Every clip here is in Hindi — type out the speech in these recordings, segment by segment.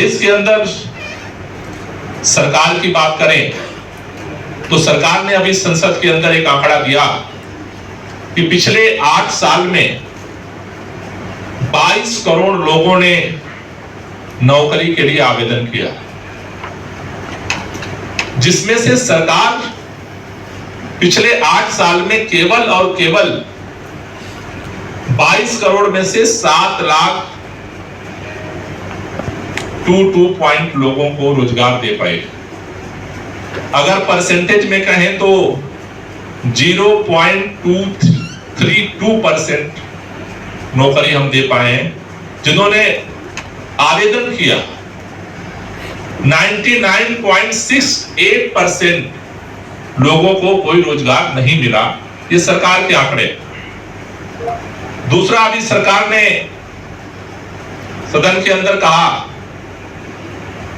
देश के अंदर सरकार की बात करें तो सरकार ने अभी संसद के अंदर एक आंकड़ा दिया कि पिछले 8 साल में 22 करोड़ लोगों ने नौकरी के लिए आवेदन किया, जिसमें से सरकार पिछले 8 साल में केवल और केवल 22 करोड़ में से 7 लाख 22 पॉइंट लोगों को रोजगार दे पाए। अगर परसेंटेज में कहें तो 0.232% नौकरी हम दे पाए हैं। जिन्होंने आवेदन किया 99.68% लोगों को कोई रोजगार नहीं मिला। ये सरकार के आंकड़े। दूसरा, अभी सरकार ने सदन के अंदर कहा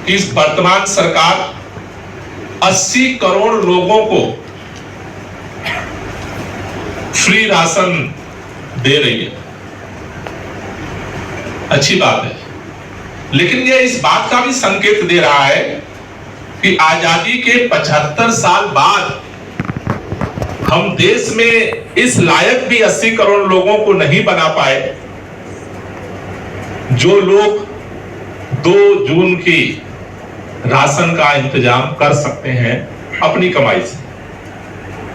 कि इस वर्तमान सरकार 80 करोड़ लोगों को फ्री राशन दे रही है। अच्छी बात है, लेकिन यह इस बात का भी संकेत दे रहा है कि आजादी के 75 साल बाद हम देश में इस लायक भी 80 करोड़ लोगों को नहीं बना पाए जो लोग 2 जून की राशन का इंतजाम कर सकते हैं अपनी कमाई से।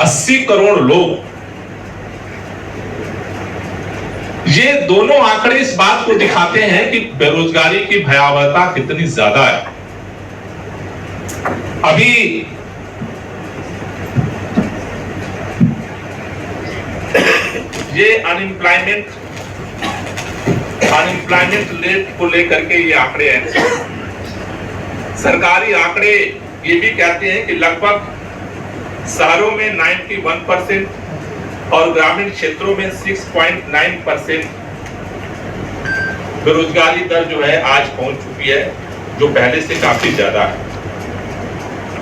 80 करोड़ लोग। ये दोनों आंकड़े इस बात को दिखाते हैं कि बेरोजगारी की भयावहता कितनी ज्यादा है। अभी ये अनएम्प्लॉयमेंट रेट को लेकर के ये आंकड़े हैं। सरकारी आंकड़े ये भी कहते हैं कि लगभग शहरों में 91% और ग्रामीण क्षेत्रों में 6.9% बेरोजगारी दर जो है आज पहुंच चुकी है, जो पहले से काफी ज्यादा है।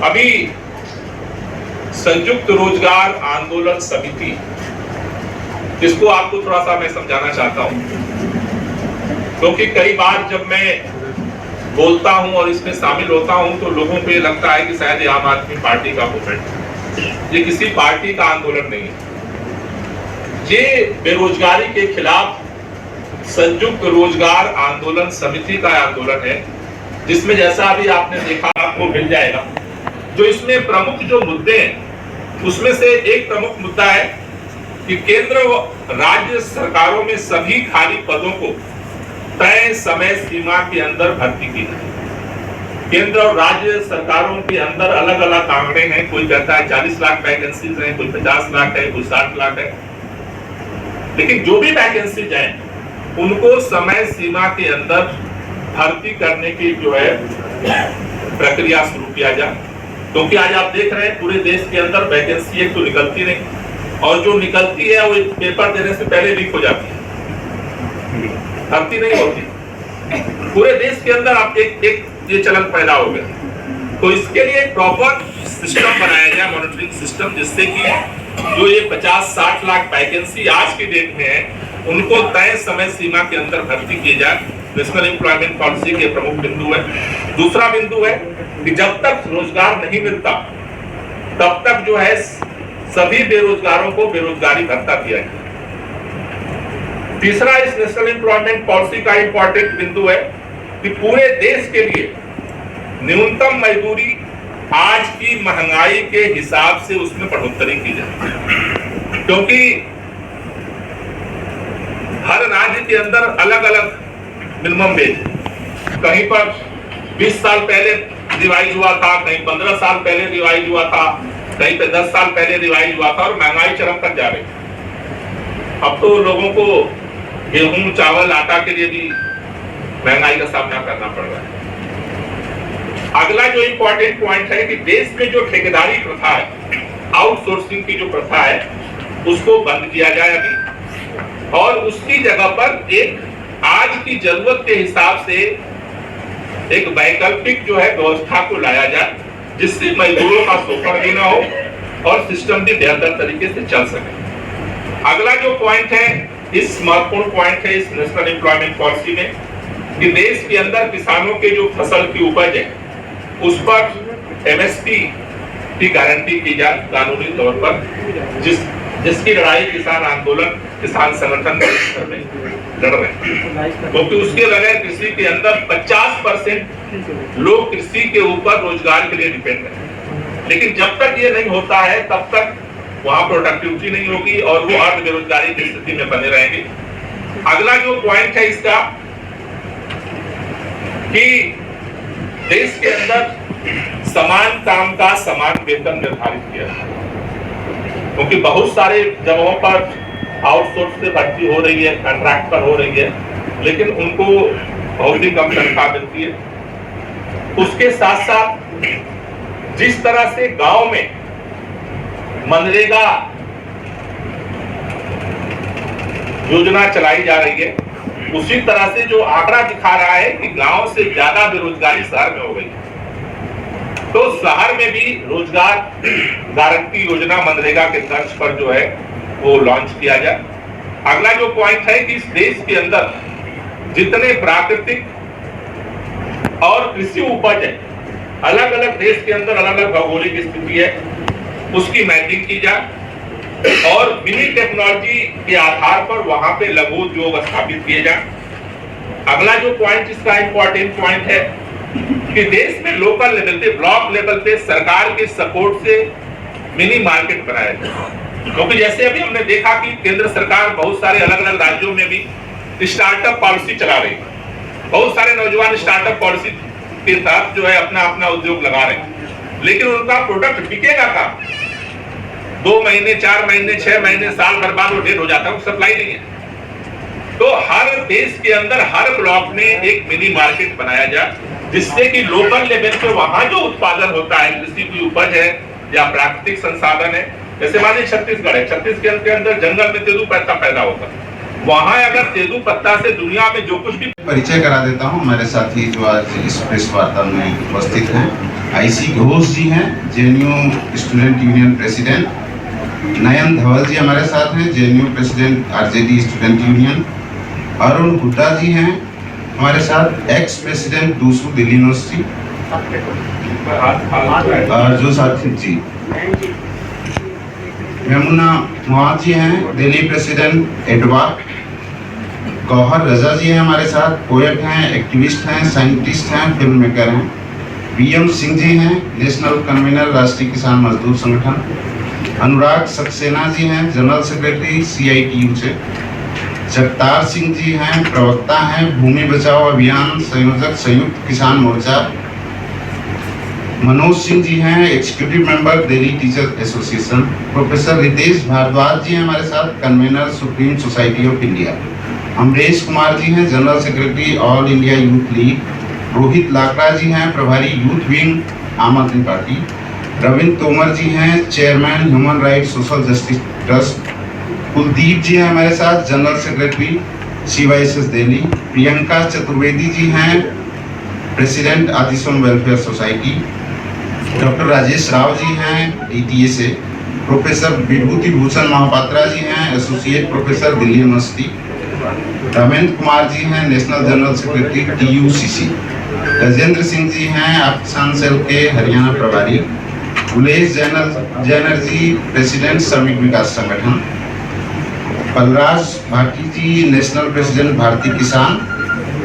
अभी संयुक्त रोजगार आंदोलन समिति, इसको आपको थोड़ा सा मैं समझाना चाहता हूं, क्योंकि कई बार जब मैं बोलता हूं और इसमें शामिल होता हूं तो लोगों को ये लगता है कि शायद ये आम आदमी पार्टी का मूवमेंट है। ये किसी पार्टी का आंदोलन नहीं है। ये बेरोजगारी के खिलाफ संयुक्त रोजगार आंदोलन समिति का आंदोलन है, जिसमें जैसा अभी आपने देखा आपको मिल जाएगा। जो इसमें प्रमुख जो मुद्दे हैं उसमें से एक प्रमुख मुद्दा है कि केंद्र व राज्य सरकारों में सभी खाली पदों को तय समय सीमा के अंदर भर्ती की जाए। केंद्र और राज्य सरकारों के अंदर अलग अलग आंकड़े हैं। कोई कहता है 40 लाख वैकेंसीज हैं, कोई 50 लाख है, कोई 60 लाख है। लेकिन जो भी वैकेंसीज हैं उनको समय सीमा के अंदर भर्ती करने की जो है प्रक्रिया शुरू किया जाए, क्योंकि आज आप देख रहे हैं पूरे देश के अंदर वैकेंसी एक तो निकलती नहीं, और जो निकलती है वो पेपर देने से पहले लीक हो जाती है, भर्ती नहीं होती। पूरे देश के अंदर आप एक ये चलन पैदा हो गया। तो इसके लिए प्रॉपर सिस्टम बनाया जाए, मॉनिटरिंग सिस्टम, जिससे कि जो ये 50-60 लाख वैकेंसी आज की डेट में है उनको तय समय सीमा के अंदर भर्ती की जाए। नेशनल एम्प्लॉयमेंट पॉलिसी के प्रमुख बिंदु है। दूसरा बिंदु है कि जब तक रोजगार नहीं मिलता तब तक जो है सभी बेरोजगारों को बेरोजगारी भत्ता दिया जाए। तीसरा इस नेशनल एम्प्लॉयमेंट पॉलिसी का इंपॉर्टेंट बिंदु है कि पूरे देश के लिए न्यूनतम मजदूरी आज की महंगाई के हिसाब से उसमें बढ़ोतरी की जाए, क्योंकि हर राज्य के अंदर अलग अलग मिनिमम वेज, कहीं पर 20 साल पहले रिवाइज हुआ था, कहीं 15 साल पहले रिवाइज हुआ था, कहीं पे 10 साल पहले रिवाइज हुआ था, और महंगाई चरम पर जा रही। अब तो लोगों को गेहूं, चावल, आटा के लिए भी महंगाई का सामना करना पड़ रहा है। अगला जो इंपॉर्टेंट पॉइंट है कि देश में जो ठेकेदारी प्रथा है, आउटसोर्सिंग की जो प्रथा है, उसको बंद किया जाए अभी, और उसकी जगह पर एक आज की जरूरत के हिसाब से एक वैकल्पिक जो है व्यवस्था को लाया जाए, जिससे मजदूरों का शोषण भी ना हो और सिस्टम भी बेहतर तरीके से चल सके। अगला जो पॉइंट है, इस महत्वपूर्ण पॉइंट है इस नेशनल एम्प्लॉयमेंट पॉलिसी में कि देश के अंदर किसानों के जो फसल की उपज है उस पर एमएसपी की गारंटी की जाए कानूनी तौर पर, जिसकी लड़ाई किसान आंदोलन, किसान संगठन में लड़ रहे हैं, क्योंकि उसके बगैर कृषि के अंदर 50% लोग कृषि के ऊपर रोजगार के लिए डिपेंड है। लेकिन जब तक ये नहीं होता है तब तक वहां प्रोडक्टिविटी नहीं होगी और वो अर्ध बेरोजगारी की स्थिति में बने रहेंगे। अगला जो पॉइंट है इसका कि देश के अंदर समान काम का समान वेतन निर्धारित किया है, क्योंकि बहुत सारे जगहों पर आउटसोर्स से भर्ती हो रही है, कॉन्ट्रैक्ट पर हो रही है, लेकिन उनको बहुत ही कम तनख्वाह मिलती है। उसके साथ साथ जिस तरह से गांव में मनरेगा योजना चलाई जा रही है, उसी तरह से जो आंकड़ा दिखा रहा है कि गांव से ज्यादा बेरोजगारी शहर में हो गई, तो शहर में भी रोजगार गारंटी योजना मनरेगा के तर्ज पर जो है वो लॉन्च किया जाए। अगला जो पॉइंट है कि इस देश के अंदर जितने प्राकृतिक और कृषि उपज है, अलग अलग देश के अंदर अलग अलग भौगोलिक स्थिति है, उसकी मैपिंग की जाए और मिनी टेक्नोलॉजी के आधार पर वहां पे लघु उद्योग स्थापित किए जाए। अगला जो पॉइंट इसका इंपॉर्टेंट पॉइंट है कि देश में लोकल लेवल पे, ब्लॉक लेवल पे सरकार के सपोर्ट से मिनी मार्केट बनाया जाए, क्योंकि जैसे अभी हमने देखा कि केंद्र सरकार बहुत सारे अलग अलग राज्यों में भी स्टार्टअप पॉलिसी चला रही है। बहुत सारे नौजवान स्टार्टअप पॉलिसी के तहत जो है अपना अपना उद्योग लगा रहे हैं, लेकिन उनका प्रोडक्ट बिकेगा कहाँ? 2 महीने, 4 महीने, 6 महीने, साल भर बाद वो डेट हो जाता है, सप्लाई नहीं है। तो हर देश के अंदर हर ब्लॉक में एक मिनी मार्केट बनाया जाए, जिससे कि लोकल लेवल पे वहां जो उत्पादन होता है, कृषि की उपज है या प्राकृतिक संसाधन है, जैसे मानिए छत्तीसगढ़ है, छत्तीसगढ़ के अंदर जंगल में तेंदू पत्ता पैदा होता है, वहां अगर तेंदू पत्ता से दुनिया में जो कुछ भी। परिचय करा देता हूं, हमारे साथी जो आज इस प्रेस वार्ता में उपस्थित हैं, आईसी घोष जी हैं, JNU student union president. Nayan Dhaval ji हमारे साथ हैं, JNU president RJD student union. Arun Hooda ji हैं हमारे साथ, ex president DUSU Delhi university. और जो साथी जी यमुना मुआज जी हैं, दिल्ली प्रेसिडेंट एडवा। गौहर रजा जी हैं हमारे साथ, पोएट हैं, एक्टिविस्ट हैं, साइंटिस्ट हैं, फिल्म मेकर हैं। बीएम सिंह जी हैं, नेशनल कन्वीनर राष्ट्रीय किसान मजदूर संगठन। अनुराग सक्सेना जी हैं, जनरल सेक्रेटरी सीआईटीयू से। जगतार सिंह जी हैं, प्रवक्ता हैं, भूमि बचाओ अभियान संयोजक, संयुक्त किसान मोर्चा। मनोज सिंह जी हैं, executive member, Delhi teacher association. Professor Ritesh Bhardwaj ji हैं हमारे साथ, convener supreme society of India. Amresh Kumar ji हैं, general secretary all India youth league. Rohit Lakra ji हैं, प्रभारी यूथ विंग आम आदमी पार्टी। रविंद्र तोमर जी हैं, chairman human rights social justice trust. Kuldeep ji हैं हमारे साथ, general secretary CYSS Delhi. Priyanka Chaturvedi ji हैं, president Adisom welfare society. Doctor Rajesh Rao ji हैं, डीटीए से। प्रोफेसर विभूति भूषण महापात्रा जी हैं, associate professor Delhi university. Ramendra Kumar ji हैं, national general secretary TUCC. Gajendra Singh ji हैं, आप किसान सेल के हरियाणा प्रभारी। गुलेश जैनर्जी, प्रेसिडेंट श्रमिक विकास संगठन। बलराज भाटी जी, नेशनल प्रेसिडेंट भारतीय किसान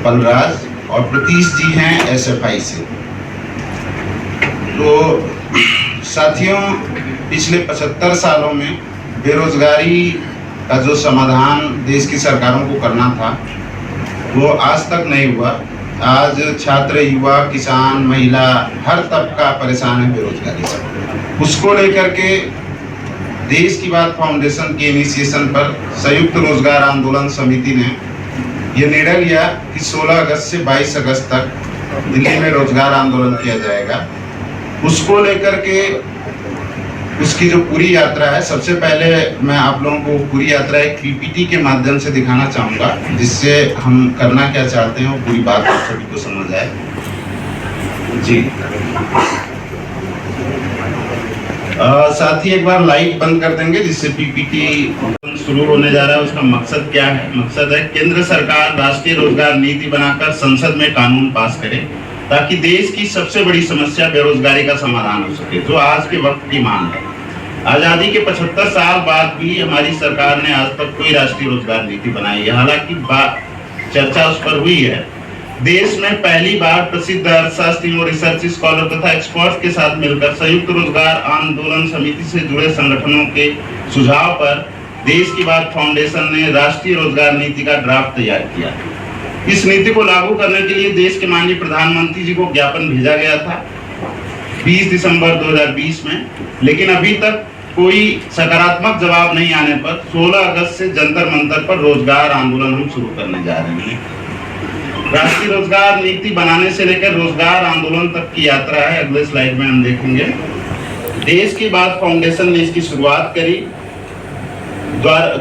बलराज। और प्रतीश जी हैं एसएफआई से। तो साथियों, पिछले 75 सालों में बेरोजगारी का जो समाधान देश की सरकारों को करना था वो आज तक नहीं हुआ। आज छात्र, युवा, किसान, महिला, हर तबका परेशान है बेरोजगारी से। उसको लेकर के देश की बात फाउंडेशन के इनिशिएशन पर संयुक्त रोजगार आंदोलन समिति ने यह निर्णय लिया कि 16 अगस्त से 22 अगस्त तक दिल्ली में रोजगार आंदोलन किया जाएगा। उसको लेकर के उसकी जो पूरी यात्रा है, सबसे पहले मैं आप लोगों को पूरी यात्रा एक पीपीटी के माध्यम से दिखाना चाहूँगा, जिससे हम करना क्या चाहते हैं वो पूरी बात आप सभी को समझ आए। जी साथ ही एक बार लाइट बंद कर देंगे जिससे पीपीटी शुरू होने जा रहा है। उसका मकसद क्या है? मकसद है केंद्र सरकार राष्ट्रीय रोजगार नीति बनाकर संसद में कानून पास करे ताकि देश की सबसे बड़ी समस्या बेरोजगारी का समाधान हो सके, जो आज के वक्त की मांग है। आजादी के 75 साल बाद भी हमारी सरकार ने आज तक कोई राष्ट्रीय रोजगार नीति बनाई है। हालांकि चर्चा उस पर हुई है। देश में पहली बार प्रसिद्ध अर्थशास्त्री और रिसर्च स्कॉलर तथा एक्सपर्ट के साथ मिलकर संयुक्त रोजगार आंदोलन समिति से जुड़े संगठनों के सुझाव पर देश की बात फाउंडेशन ने राष्ट्रीय रोजगार नीति का ड्राफ्ट तैयार किया। इस नीति को लागू करने के लिए देश के माननीय प्रधानमंत्री जी को ज्ञापन भेजा गया था 20 दिसंबर 2020 में, लेकिन अभी तक कोई सकारात्मक जवाब नहीं आने पर 16 अगस्त से जंतर मंतर पर रोजगार आंदोलन हम शुरू करने जा रहे हैं। राष्ट्रीय रोजगार नीति बनाने से लेकर रोजगार आंदोलन तक की यात्रा है। अगले स्लाइड में हम देखेंगे। देश की बात फाउंडेशन ने इसकी शुरुआत करी।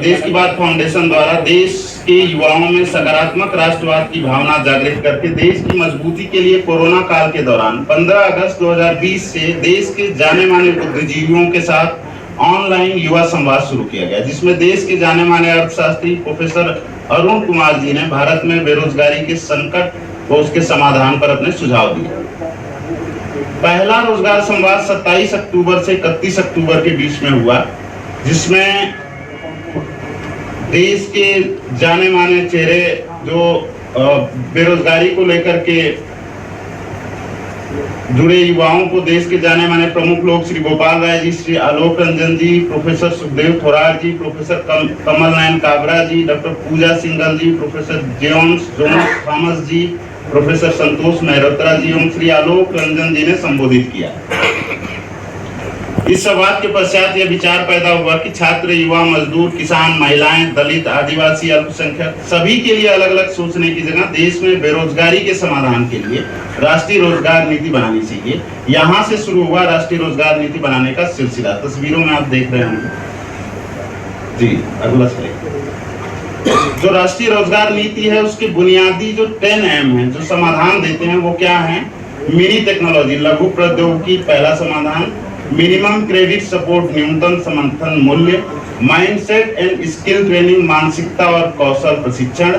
देश की बात फाउंडेशन द्वारा देश के युवाओं में सकारात्मक राष्ट्रवाद की भावना जागृत करके देश की मजबूती के लिए कोरोना काल के दौरान 15 अगस्त 2020 से देश के जाने माने बुद्धिजीवियों के साथ ऑनलाइन युवा संवाद शुरू किया गया, जिसमें देश के जाने माने अर्थशास्त्री प्रोफेसर अरुण कुमार जी ने भारत में बेरोजगारी के संकट और उसके समाधान पर अपने सुझाव दिए। पहला रोजगार संवाद 27 अक्टूबर से 31 अक्टूबर के बीच में हुआ, जिसमें देश के जाने माने चेहरे जो बेरोजगारी को लेकर के जुड़े युवाओं को देश के जाने माने प्रमुख लोग श्री गोपाल राय जी, श्री आलोक रंजन जी, प्रोफेसर सुखदेव थोरार जी, प्रोफेसर कमल नयन काबरा जी, डॉक्टर पूजा सिंघल जी, प्रोफेसर जोन्स थॉमस जी, प्रोफेसर संतोष मेहरोत्रा जी एवं श्री आलोक रंजन जी ने संबोधित किया। इस संवाद के पश्चात यह विचार पैदा हुआ कि छात्र, युवा, मजदूर, किसान, महिलाएं, दलित, आदिवासी, अल्पसंख्यक सभी के लिए अलग अलग सोचने की जगह देश में बेरोजगारी के समाधान के लिए राष्ट्रीय रोजगार नीति बनानी चाहिए। यहाँ से शुरू हुआ राष्ट्रीय रोजगार नीति बनाने का सिलसिला। तस्वीरों में आप देख रहे होंगे जी। अगला स्लाइड। जो राष्ट्रीय रोजगार नीति है उसके बुनियादी जो 10 एम है, जो समाधान देते हैं वो क्या है? मिनी टेक्नोलॉजी, लघु प्रौद्योगिकी पहला समाधान, मिनिमम क्रेडिट सपोर्ट न्यूनतम समर्थन मूल्य, माइंडसेट एंड स्किल ट्रेनिंग मानसिकता और कौशल प्रशिक्षण,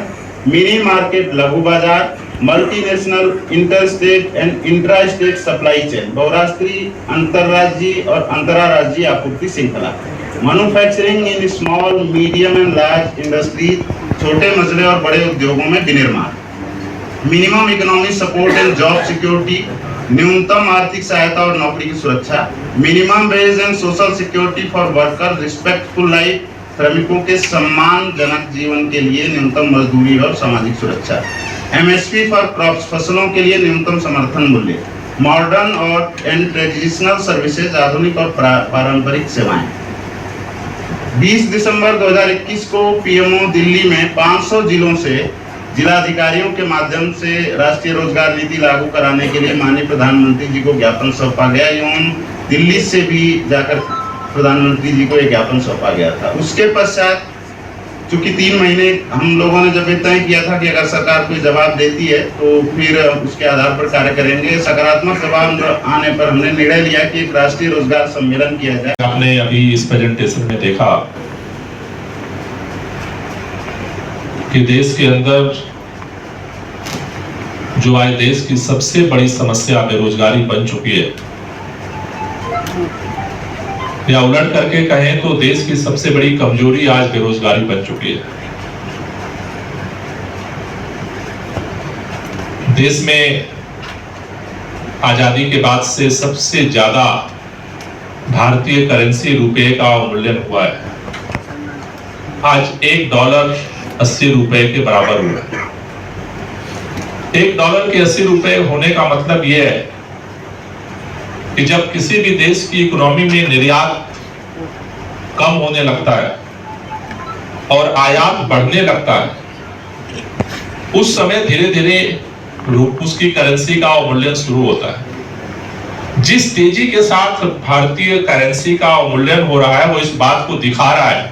मिनी मार्केट लघु बाजार, multinational inter state and intra state supply chain, बहुराष्ट्रीय, अंतरराज्यीय और अंतरराज्यीय आपूर्ति श्रृंखला, manufacturing in small, medium and large industry, छोटे मझले और बड़े उद्योगों में विनिर्माण, minimum economic support and job security, न्यूनतम आर्थिक सहायता और नौकरी की सुरक्षा, minimum wage and social security for worker, respectful life, श्रमिकों के सम्मानजनक जीवन के लिए न्यूनतम मजदूरी और सामाजिक सुरक्षा, एमएसपी फॉर क्रॉप्स, फसलों के लिए न्यूनतम समर्थन मूल्य, मॉडर्न और एंड ट्रेडिशनल सर्विसेज, आधुनिक और पारंपरिक सेवाएं। 20 दिसंबर 2021 को पीएमओ दिल्ली में 500 जिलों से जिलाधिकारियों के माध्यम से राष्ट्रीय रोजगार नीति लागू कराने के लिए माननीय प्रधानमंत्री जी को ज्ञापन सौंपा गया एवं दिल्ली से भी जाकर प्रधानमंत्री जी को एक ज्ञापन सौंपा गया था। उसके पश्चात चूंकि 3 महीने हम लोगों ने जब तय किया था कि अगर सरकार कोई जवाब देती है तो फिर उसके आधार पर कार्य करेंगे। सकारात्मक जवाब आने पर हमने निर्णय लिया कि एक राष्ट्रीय रोजगार सम्मेलन किया जाए। आपने अभी इस प्रेजेंटेशन में देखा कि देश के अंदर जो आज देश की सबसे बड़ी समस्या बेरोजगारी बन चुकी है, या उलट करके कहें तो देश की सबसे बड़ी कमजोरी आज बेरोजगारी बन चुकी है। देश में आजादी के बाद से सबसे ज्यादा भारतीय करेंसी रुपए का अवमूल्यन हुआ है। आज $1 80 रुपए के बराबर हुआ है। $1 के 80 रुपए होने का मतलब यह है कि जब किसी भी देश की इकोनॉमी में निर्यात कम होने लगता है और आयात बढ़ने लगता है, उस समय धीरे धीरे उसकी करेंसी का अवमूल्यन शुरू होता है। जिस तेजी के साथ भारतीय करेंसी का अवमूल्यन हो रहा है वो इस बात को दिखा रहा है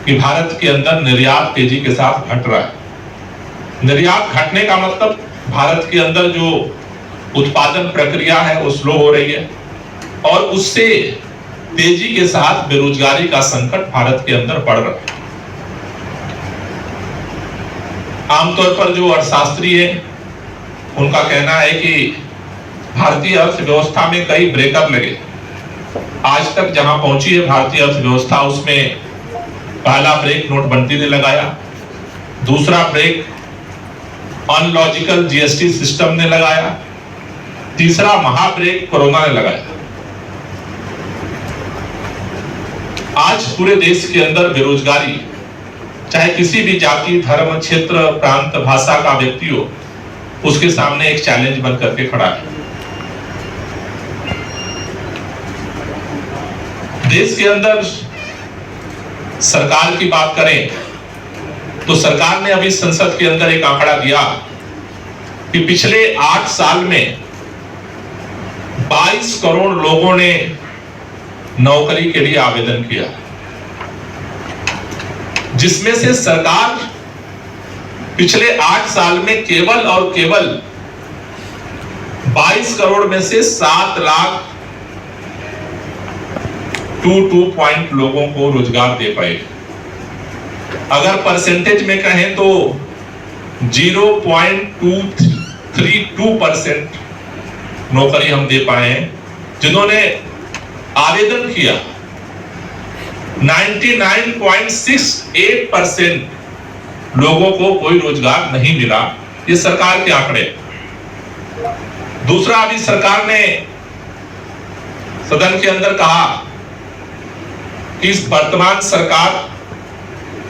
कि भारत के अंदर निर्यात तेजी के साथ घट रहा है। निर्यात घटने का मतलब भारत के अंदर जो उत्पादन प्रक्रिया है वो स्लो हो रही है और उससे तेजी के साथ बेरोजगारी का संकट भारत के अंदर बढ़ रहा है। आमतौर पर जो अर्थशास्त्री है उनका कहना है कि भारतीय अर्थव्यवस्था में कई ब्रेकअप लगे। आज तक जहां पहुंची है भारतीय अर्थव्यवस्था, उसमें पहला ब्रेक नोटबंदी ने लगाया, दूसरा ब्रेक अनलॉजिकल जीएसटी सिस्टम ने लगाया, तीसरा महाब्रेक कोरोना ने लगाया। आज पूरे देश के अंदर बेरोजगारी, चाहे किसी भी जाति, धर्म, क्षेत्र, प्रांत, भाषा का व्यक्ति हो, उसके सामने एक चैलेंज बन करके खड़ा है। देश के अंदर सरकार की बात करें तो सरकार ने अभी संसद के अंदर एक आंकड़ा दिया कि पिछले 8 साल में 22 करोड़ लोगों ने नौकरी के लिए आवेदन किया, जिसमें से सरकार पिछले 8 साल में केवल और केवल 22 करोड़ में से 7 लाख 2 पॉइंट लोगों को रोजगार दे पाए। अगर परसेंटेज में कहें तो 0.232% नौकरी हम दे पाए हैं। जिन्होंने आवेदन किया 99.68% लोगों को कोई रोजगार नहीं मिला। ये सरकार के आंकड़े। दूसरा, अभी सरकार ने सदन के अंदर कहा कि इस वर्तमान सरकार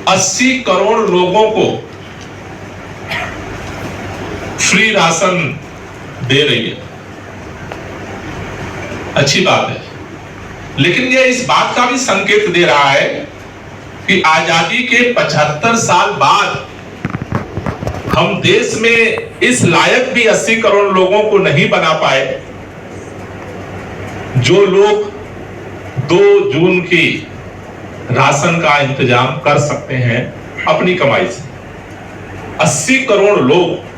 80 करोड़ लोगों को फ्री राशन दे रही है। अच्छी बात है, लेकिन यह इस बात का भी संकेत दे रहा है कि आजादी के 75 साल बाद हम देश में इस लायक भी 80 करोड़ लोगों को नहीं बना पाए जो लोग 2 जून की राशन का इंतजाम कर सकते हैं अपनी कमाई से। 80 करोड़ लोग।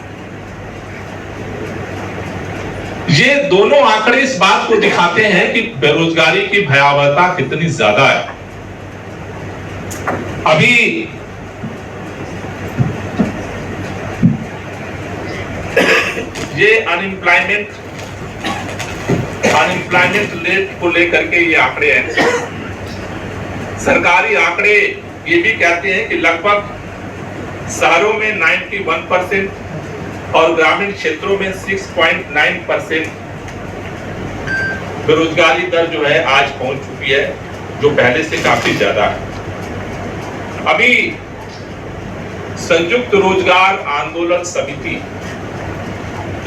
ये दोनों आंकड़े इस बात को दिखाते हैं कि बेरोजगारी की भयावहता कितनी ज्यादा है। अभी ये अनएम्प्लॉयमेंट रेट को लेकर के ये आंकड़े हैं। सरकारी आंकड़े ये भी कहते हैं कि लगभग शहरों में 91% और ग्रामीण क्षेत्रों में 6.9% बेरोजगारी दर जो है आज पहुंच चुकी है, जो पहले से काफी ज्यादा है। अभी संयुक्त रोजगार आंदोलन समिति,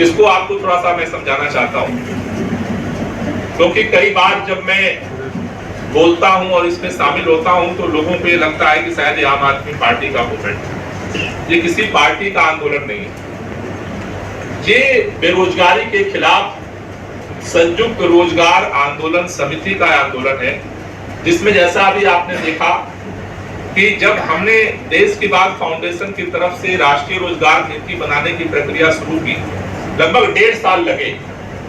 इसको आपको थोड़ा सा मैं समझाना चाहता हूं, क्योंकि कई बार जब मैं बोलता हूं और इसमें शामिल होता हूं तो लोगों को ये लगता है कि शायद ये आम आदमी पार्टी का मूवमेंट है। ये किसी पार्टी का आंदोलन नहीं है। ये बेरोजगारी के खिलाफ संयुक्त रोजगार आंदोलन समिति का आंदोलन है, जिसमें जैसा अभी आपने देखा कि जब हमने देश की बात फाउंडेशन की तरफ से राष्ट्रीय रोजगार नीति बनाने की प्रक्रिया शुरू की, लगभग 1.5 साल लगे।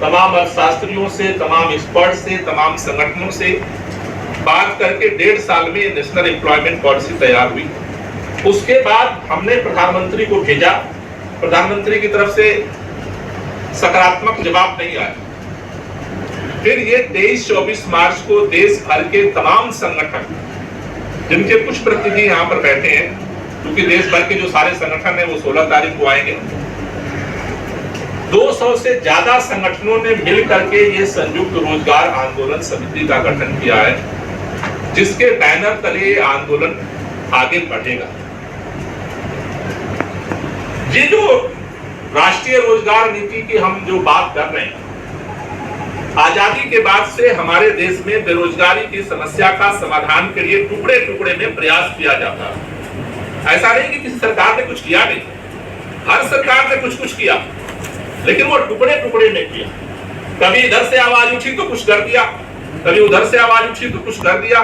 तमाम अर्थशास्त्रियों से, तमाम एक्सपर्ट से, तमाम संगठनों से बात करके 1.5 साल में नेशनल एम्प्लॉयमेंट पॉलिसी तैयार हुई। उसके बाद हमने प्रधानमंत्री को भेजा। प्रधानमंत्री की तरफ से सकारात्मक जवाब नहीं आया। फिर ये 23-24 मार्च को देश भर के तमाम संगठन, जिनके कुछ प्रतिनिधि यहाँ पर बैठे हैं, क्योंकि देश भर के जो सारे संगठन हैं वो 16 तारीख को आएंगे, 200 से ज्यादा संगठनों ने मिल करके ये संयुक्त रोजगार आंदोलन समिति का गठन किया है, जिसके बैनर तले आंदोलन आगे बढ़ेगा। ये जो राष्ट्रीय रोजगार नीति की हम जो बात कर रहे हैं, आजादी के बाद से हमारे देश में बेरोजगारी की समस्या का समाधान के लिए टुकड़े टुकड़े में प्रयास किया जाता है। ऐसा नहीं कि किसी सरकार ने कुछ किया नहीं, हर सरकार ने कुछ कुछ किया, लेकिन वो टुकड़े टुकड़े में किया। कभी इधर से आवाज उठी तो कुछ कर दिया, कभी उधर से आवाज उठी तो कुछ कर दिया।